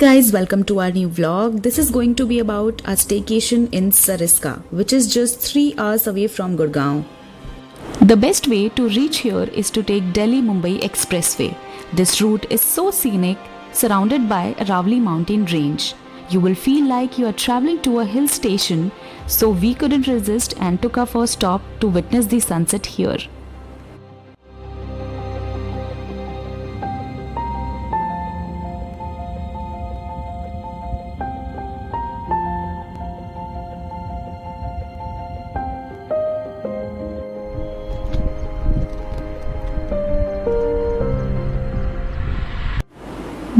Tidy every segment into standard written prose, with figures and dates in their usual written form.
Guys, welcome to our new vlog. This is going to be about our staycation in Sariska, which is just 3 hours away from Gurgaon. The best way to reach here is to take Delhi-Mumbai Expressway. This route is so scenic, surrounded by Aravali mountain range. You will feel like you are traveling to a hill station, so we couldn't resist and took our first stop to witness the sunset here.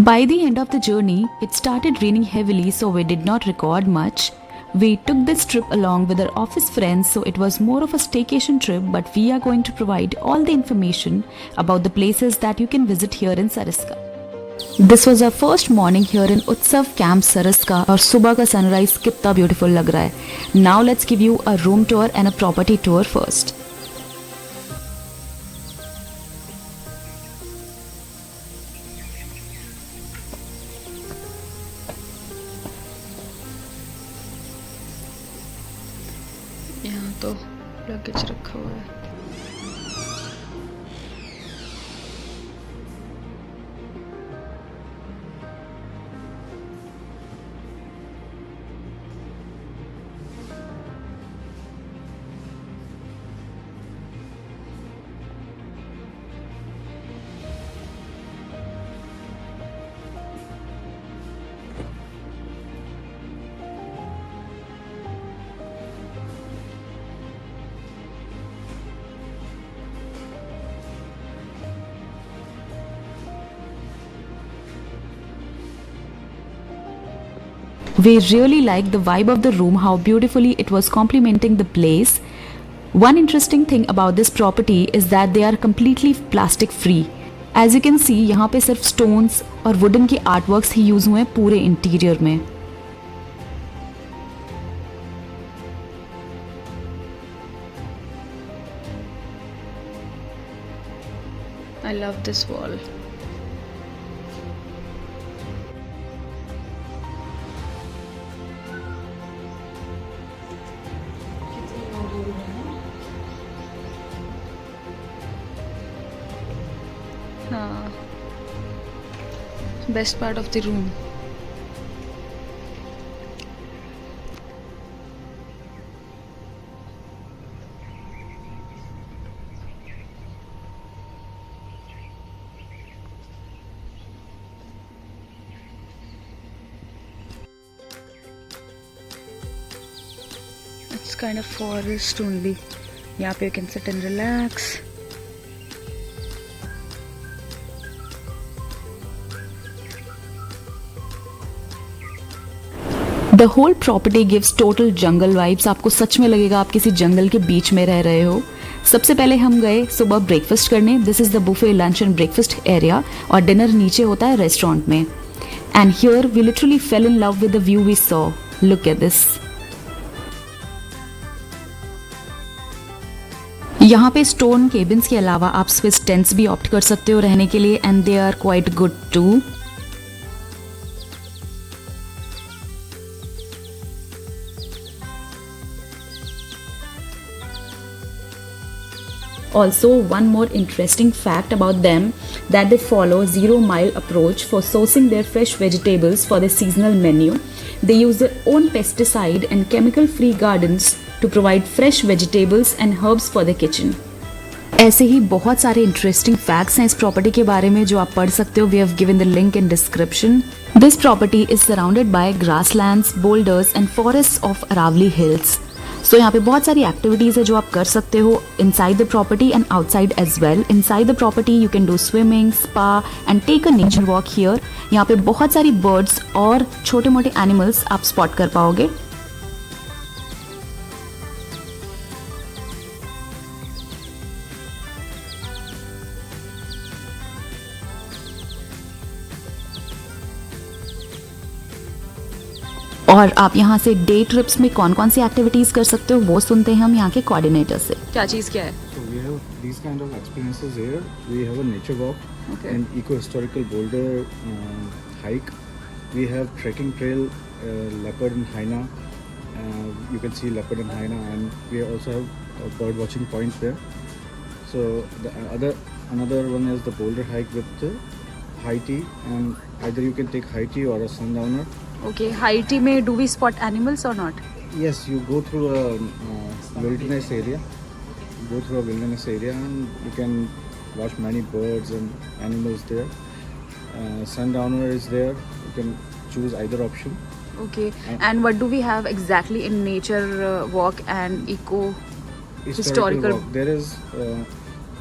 By the end of the journey, it started raining heavily, so we did not record much. We took this trip along with our office friends, so it was more of a staycation trip, but we are going to provide all the information about the places that you can visit here in Sariska. This was our first morning here in Utsav Camp Sariska और सुबह का sunrise कितना beautiful लग रहा है. Now let's give you a room tour and a property tour first. यहाँ तो luggage रखा हुआ है. We really liked the vibe of the room, how beautifully it was complementing the place. One interesting thing about this property is that they are completely plastic free. As you can see, यहाँ पे सिर्फ stones और wooden के artworks ही use हुए हैं पूरे interior में. I love this wall. Best part of the room. It's kind of forest only. यहाँ पे you can sit and relax. The whole property gives total jungle vibes. आपको सच में लगेगा आप किसी जंगल के बीच में रह रहे हो. सबसे पहले हम गए सुबह ब्रेकफास्ट करने. This is the buffet lunch and breakfast area और डिनर नीचे होता है रेस्टोरेंट में. And here we literally fell in love with the view we saw. Look at this. यहाँ पे स्टोन केबिन्स के अलावा आप स्विस टेंट्स भी ऑप्ट कर सकते हो रहने के लिए and they are quite good too. Also, one more interesting fact about them that they follow 0-mile approach for sourcing their fresh vegetables for the seasonal menu. They use their own pesticide and chemical-free gardens to provide fresh vegetables and herbs for the kitchen. ऐसे ही बहुत सारे interesting facts हैं इस property के बारे में जो आप पढ़ सकते हो. We have given the link in description. This property is surrounded by grasslands, boulders and forest of Aravalli hills. So यहाँ पे बहुत सारी एक्टिविटीज़ है जो आप कर सकते हो inside the property and outside as well. Inside the property you can do swimming, spa and take a nature walk here. यहाँ पे बहुत सारी बर्ड्स और छोटे मोटे एनिमल्स आप स्पॉट कर पाओगे. और आप यहाँ से डे ट्रिप्स में कौन कौन सी एक्टिविटीज कर सकते हो वो सुनते हैं हम यहाँ के कोऑर्डिनेटर से. क्या चीज़ क्या है? So we have these kind of experiences here. We have a nature walk, an eco-historical boulder hike, we have trekking trail, leopard and hyena. You can see leopard and hyena, and we also have a bird watching point there. So another one is the boulder hike with the high tea, and either you can take high tea or a sundowner. Okay, high tea में do we spot animals or not? Yes, you go through a wilderness area. You go through a wilderness area, and you can watch many birds and animals there. Sundowner is there. You can choose either option. Okay, and what do we have exactly in nature walk and eco historical walk? There is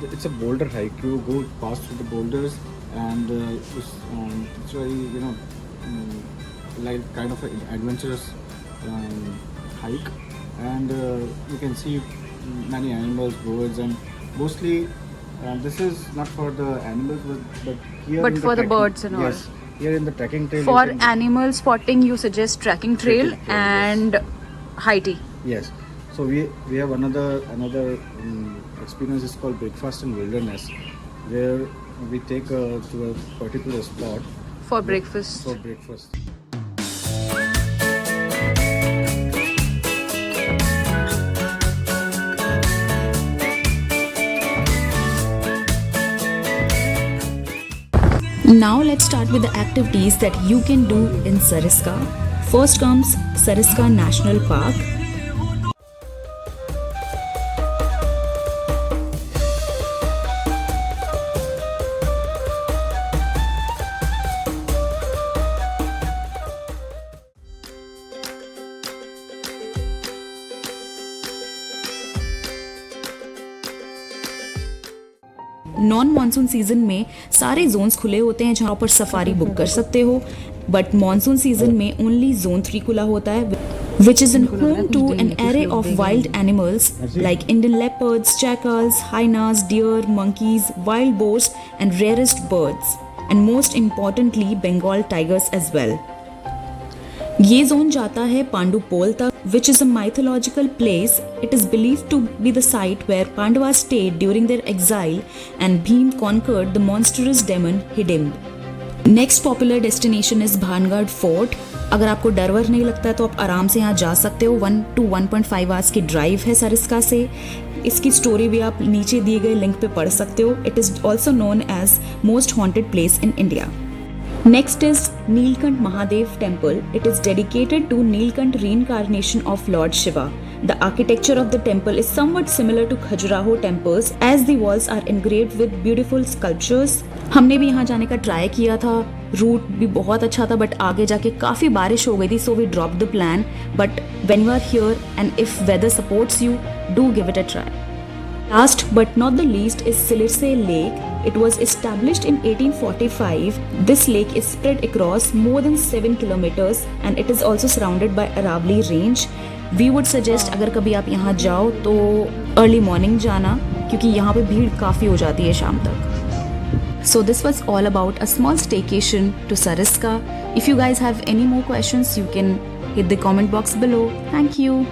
it's a boulder hike. You go past through the boulders, and it's very like kind of an adventurous hike, and you can see many animals, birds, and mostly this is not for the animals, but here But in for the trekking- birds and all. Yes, here in the trekking trail. For you can- animal spotting, you suggest trekking trail Trekking trail, and high tea. Yes. So we have another experience is called breakfast in wilderness, where we take to a particular spot For breakfast. for breakfast. Now let's start with the activities that you can do in Sariska. First comes Sariska National Park. Non monsoon season में सारे Jones खुले होते हैं जहाँ पर safari book कर सकते हो, बट मानसून सीजन में ओनली जोन 3 खुला होता है, which is in home to an array of wild animals like Indian leopards, jackals, hyenas, deer, monkeys, wild boars and rarest birds, and most importantly Bengal tigers as well. ये zone जाता है पांडुपोल तक, which is a mythological place. It is believed to be the site where Pandavas stayed during their exile and Bhim conquered the monstrous demon Hidimb. Next popular destination is Bhangarh Fort. अगर आपको डर वर नहीं लगता है तो आप आराम से यहाँ जा सकते हो. 1 to 1.5 आवर्स की ड्राइव है सरिस्का से. इसकी स्टोरी भी आप नीचे दिए गए लिंक पे पढ़ सकते हो. It is also known as most haunted place in India. Next is Neelkant Mahadev Temple. It is dedicated to Neelkant reincarnation of Lord Shiva. The architecture of the temple is somewhat similar to Khajuraho temples as the walls are engraved with beautiful sculptures. हमने भी यहाँ जाने का try किया था. Root भी बहुत अच्छा था बट आगे जाके काफ़ी बारिश हो गई थी, so we dropped the plan. But when you are here and if weather supports you, do give it a try. Last but not the least is Silirse Lake. It was established in 1845. This lake is spread across more than 7 kilometers and it is also surrounded by Aravali range. We would suggest अगर कभी आप यहाँ जाओ तो early morning जाना, क्योंकि यहाँ पे भीड़ काफ़ी हो जाती है शाम तक. So this was all about a small staycation to Sariska. If you guys have any more questions, you can hit the comment box below. Thank you.